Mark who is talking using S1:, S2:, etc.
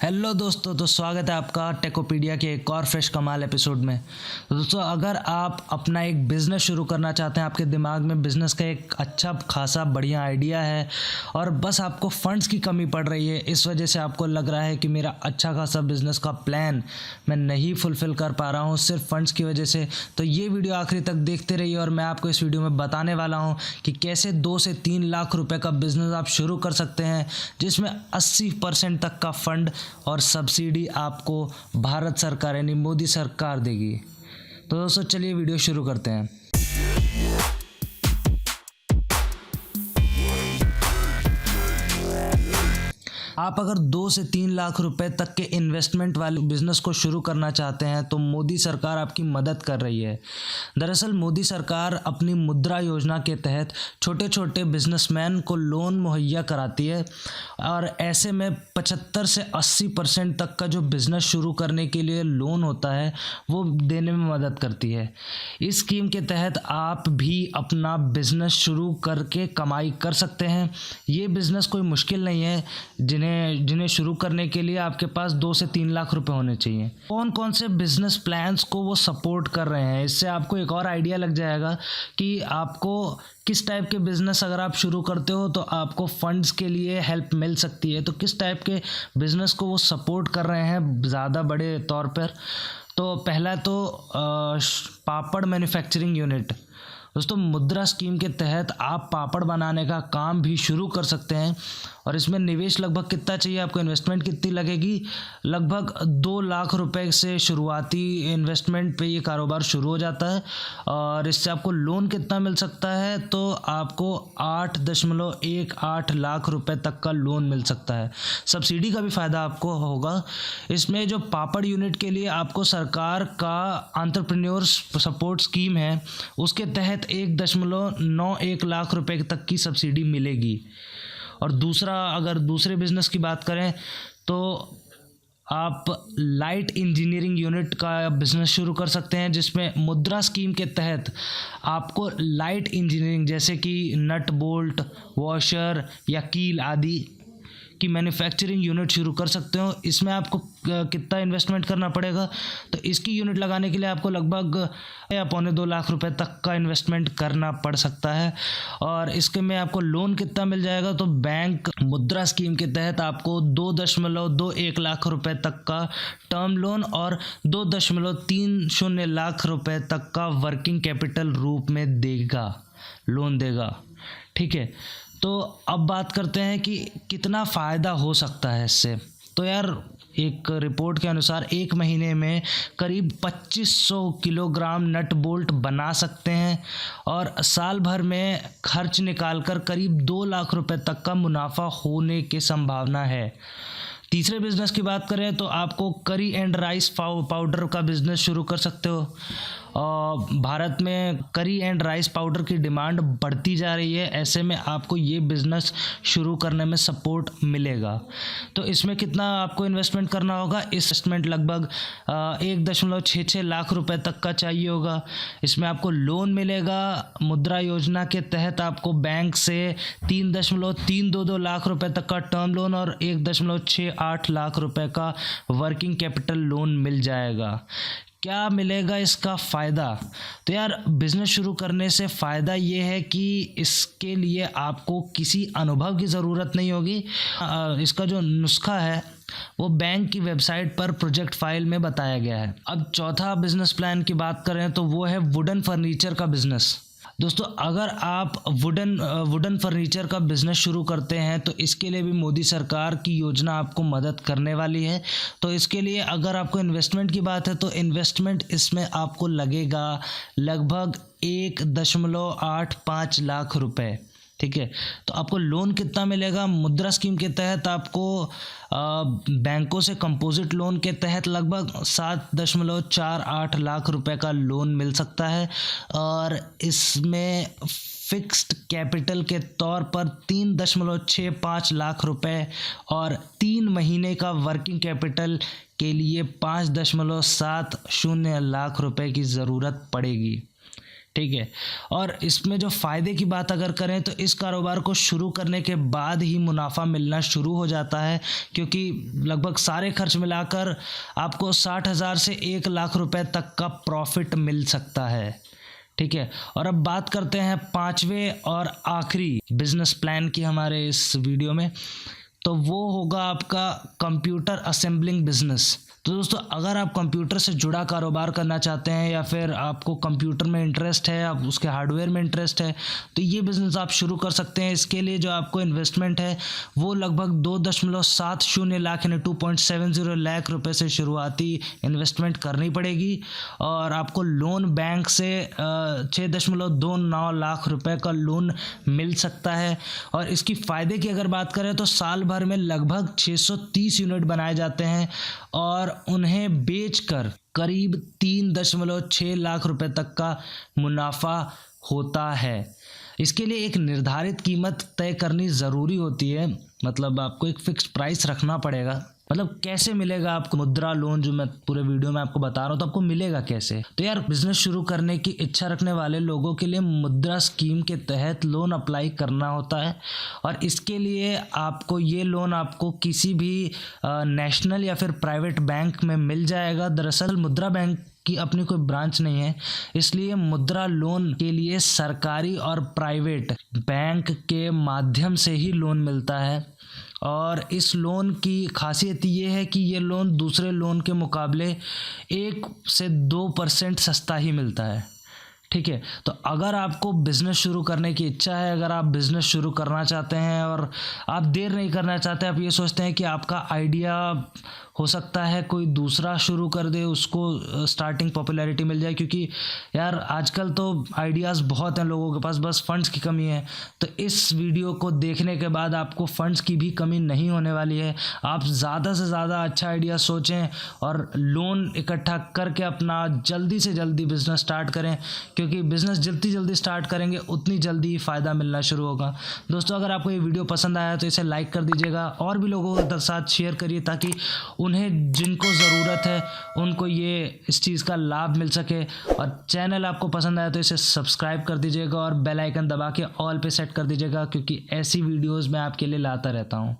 S1: Hello दोस्तों, तो स्वागत है आपका टेकोपीडिया के एक और फ्रेश कमाल एपिसोड में। तो दोस्तों, अगर आप अपना एक बिज़नेस शुरू करना चाहते हैं, आपके दिमाग में बिज़नेस का एक अच्छा खासा बढ़िया आइडिया है और बस आपको फंड्स की कमी पड़ रही है, इस वजह से आपको लग रहा है कि मेरा अच्छा खासा बिज़नेस का प्लान मैं नहीं फुलफ़िल कर पा रहा हूँ सिर्फ फंड्स की वजह से, तो ये वीडियो आखिरी तक देखते रहिए और मैं आपको इस वीडियो में बताने वाला हूँ कि कैसे 2 से 3 लाख रुपए का बिज़नेस आप शुरू कर सकते हैं, जिसमें 80% तक का फंड और सब्सिडी आपको भारत सरकार यानी मोदी सरकार देगी। तो दोस्तों, चलिए वीडियो शुरू करते हैं। आप अगर 2 से 3 लाख रुपए तक के इन्वेस्टमेंट वाले बिजनेस को शुरू करना चाहते हैं तो मोदी सरकार आपकी मदद कर रही है। दरअसल मोदी सरकार अपनी मुद्रा योजना के तहत छोटे छोटे बिजनेसमैन को लोन मुहैया कराती है और ऐसे में 75 से 80% तक का जो बिज़नेस शुरू करने के लिए लोन होता है वो देने में मदद करती है। इस स्कीम के तहत आप भी अपना बिजनेस शुरू करके कमाई कर सकते हैं। ये बिज़नेस कोई मुश्किल नहीं है, जिन्हें शुरू करने के लिए आपके पास 2 से 3 लाख रुपए होने चाहिए। कौन कौन से बिजनेस प्लान्स को वो सपोर्ट कर रहे हैं, इससे आपको एक और आइडिया लग जाएगा कि आपको किस टाइप के बिज़नेस अगर आप शुरू करते हो तो आपको फंड्स के लिए हेल्प मिल सकती है। तो किस टाइप के बिज़नेस को वो सपोर्ट कर रहे हैं ज़्यादा बड़े तौर पर। तो पहला तो पापड़ मैन्युफैक्चरिंग यूनिट। दोस्तों, मुद्रा स्कीम के तहत आप पापड़ बनाने का काम भी शुरू कर सकते हैं और इसमें निवेश लगभग कितना चाहिए, आपको इन्वेस्टमेंट कितनी लगेगी, लगभग 2 लाख रुपए से शुरुआती इन्वेस्टमेंट पे ये कारोबार शुरू हो जाता है। और इससे आपको लोन कितना मिल सकता है, तो आपको 8.18 लाख रुपए तक का लोन मिल सकता है। सब्सिडी का भी फ़ायदा आपको होगा। इसमें जो पापड़ यूनिट के लिए आपको सरकार का एंटरप्रेन्योर्स सपोर्ट स्कीम है, उसके तहत 1.91 लाख रुपए तक की सब्सिडी मिलेगी। और दूसरा, अगर दूसरे बिजनेस की बात करें तो आप लाइट इंजीनियरिंग यूनिट का बिज़नेस शुरू कर सकते हैं, जिसमें मुद्रा स्कीम के तहत आपको लाइट इंजीनियरिंग जैसे कि नट बोल्ट, वॉशर या कील आदि की मैन्युफैक्चरिंग यूनिट शुरू कर सकते हो। इसमें आपको कितना इन्वेस्टमेंट करना पड़ेगा, तो इसकी यूनिट लगाने के लिए आपको लगभग 1.25 लाख रुपए तक का इन्वेस्टमेंट करना पड़ सकता है। और इसके में आपको लोन कितना मिल जाएगा, तो बैंक मुद्रा स्कीम के तहत आपको 2.21 लाख रुपए तक का टर्म लोन और 2.30 लाख रुपए तक का वर्किंग कैपिटल रूप में लोन देगा। ठीक है, तो अब बात करते हैं कि कितना फ़ायदा हो सकता है इससे। तो यार, एक रिपोर्ट के अनुसार 1 महीने में करीब 2500 किलोग्राम नट बोल्ट बना सकते हैं और साल भर में खर्च निकालकर करीब 2 लाख रुपए तक का मुनाफा होने की संभावना है। तीसरे बिजनेस की बात करें तो आपको करी एंड राइस पाउडर का बिज़नेस शुरू कर सकते हो। भारत में करी एंड राइस पाउडर की डिमांड बढ़ती जा रही है, ऐसे में आपको ये बिज़नेस शुरू करने में सपोर्ट मिलेगा। तो इसमें कितना आपको इन्वेस्टमेंट करना होगा, इन्वेस्टमेंट लगभग 1.66 लाख रुपए तक का चाहिए होगा। इसमें आपको लोन मिलेगा मुद्रा योजना के तहत, आपको बैंक से 3.322 लाख रुपए तक का टर्म लोन और 1.68 लाख रुपए का वर्किंग कैपिटल लोन मिल जाएगा। क्या मिलेगा इसका फ़ायदा, तो यार बिज़नेस शुरू करने से फ़ायदा ये है कि इसके लिए आपको किसी अनुभव की ज़रूरत नहीं होगी। इसका जो नुस्खा है वो बैंक की वेबसाइट पर प्रोजेक्ट फाइल में बताया गया है। अब चौथा बिज़नेस प्लान की बात करें तो वो है वुडन फर्नीचर का बिज़नेस। दोस्तों, अगर आप वुडन फर्नीचर का बिज़नेस शुरू करते हैं तो इसके लिए भी मोदी सरकार की योजना आपको मदद करने वाली है। तो इसके लिए अगर आपको इन्वेस्टमेंट की बात है तो इन्वेस्टमेंट इसमें आपको लगेगा लगभग 1.85 लाख रुपए। ठीक है, तो आपको लोन कितना मिलेगा, मुद्रा स्कीम के तहत आपको बैंकों से कंपोजिट लोन के तहत लगभग 7.48 लाख रुपए का लोन मिल सकता है और इसमें फिक्स्ड कैपिटल के तौर पर 3.65 लाख रुपए और 3 महीने का वर्किंग कैपिटल के लिए 5.70 लाख रुपए की ज़रूरत पड़ेगी। ठीक है। और इसमें जो फ़ायदे की बात अगर करें तो इस कारोबार को शुरू करने के बाद ही मुनाफा मिलना शुरू हो जाता है, क्योंकि लगभग सारे खर्च मिलाकर आपको 60,000 से 1 लाख रुपए तक का प्रॉफिट मिल सकता है। ठीक है। और अब बात करते हैं पांचवें और आखिरी बिजनेस प्लान की हमारे इस वीडियो में, तो वो होगा आपका कंप्यूटर असेंबलिंग बिजनेस। तो दोस्तों, अगर आप कंप्यूटर से जुड़ा कारोबार करना चाहते हैं या फिर आपको कंप्यूटर में इंटरेस्ट है, आप उसके हार्डवेयर में इंटरेस्ट है, तो ये बिज़नेस आप शुरू कर सकते हैं। इसके लिए जो आपको इन्वेस्टमेंट है वो लगभग 2.70 लाख यानी 2.70 लाख रुपए से शुरुआती इन्वेस्टमेंट करनी पड़ेगी, और आपको लोन बैंक से 6.29 लाख रुपए का लोन मिल सकता है। और इसकी फ़ायदे की अगर बात करें तो साल भर में लगभग 630 यूनिट बनाए जाते हैं और उन्हें बेचकर करीब 3.6 लाख रुपए तक का मुनाफा होता है। इसके लिए एक निर्धारित कीमत तय करनी ज़रूरी होती है, मतलब आपको एक फिक्स प्राइस रखना पड़ेगा। मतलब कैसे मिलेगा आपको मुद्रा लोन, जो मैं पूरे वीडियो में आपको बता रहा हूँ, तो आपको मिलेगा कैसे? तो यार, बिजनेस शुरू करने की इच्छा रखने वाले लोगों के लिए मुद्रा स्कीम के तहत लोन अप्लाई करना होता है, और इसके लिए आपको ये लोन आपको किसी भी नेशनल या फिर प्राइवेट बैंक में मिल जाएगा। दरअसल मुद्रा बैंक की अपनी कोई ब्रांच नहीं है, इसलिए मुद्रा लोन के लिए सरकारी और प्राइवेट बैंक के माध्यम से ही लोन मिलता है। और इस लोन की खासियत ये है कि ये लोन दूसरे लोन के मुकाबले 1 से 2% सस्ता ही मिलता है। ठीक है। तो अगर आपको बिज़नेस शुरू करने की इच्छा है, अगर आप बिज़नेस शुरू करना चाहते हैं और आप देर नहीं करना चाहते, आप ये सोचते हैं कि आपका आइडिया हो सकता है कोई दूसरा शुरू कर दे, उसको स्टार्टिंग पॉपुलैरिटी मिल जाए, क्योंकि यार आजकल तो आइडियाज़ बहुत हैं लोगों के पास, बस फंड्स की कमी है। तो इस वीडियो को देखने के बाद आपको फंड्स की भी कमी नहीं होने वाली है। आप ज़्यादा से ज़्यादा अच्छा आइडिया सोचें और लोन इकट्ठा करके अपना जल्दी से जल्दी बिज़नेस स्टार्ट करें, क्योंकि बिज़नेस जितनी जल्दी स्टार्ट करेंगे उतनी जल्दी ही फ़ायदा मिलना शुरू होगा। दोस्तों, अगर आपको ये वीडियो पसंद आया तो इसे लाइक कर दीजिएगा और भी लोगों के साथ शेयर करिए, ताकि उन्हें जिनको ज़रूरत है उनको ये इस चीज़ का लाभ मिल सके। और चैनल आपको पसंद आया तो इसे सब्सक्राइब कर दीजिएगा और बेल आइकन दबा के ऑल पे सेट कर दीजिएगा, क्योंकि ऐसी वीडियोज़ मैं आपके लिए लाता रहता हूँ।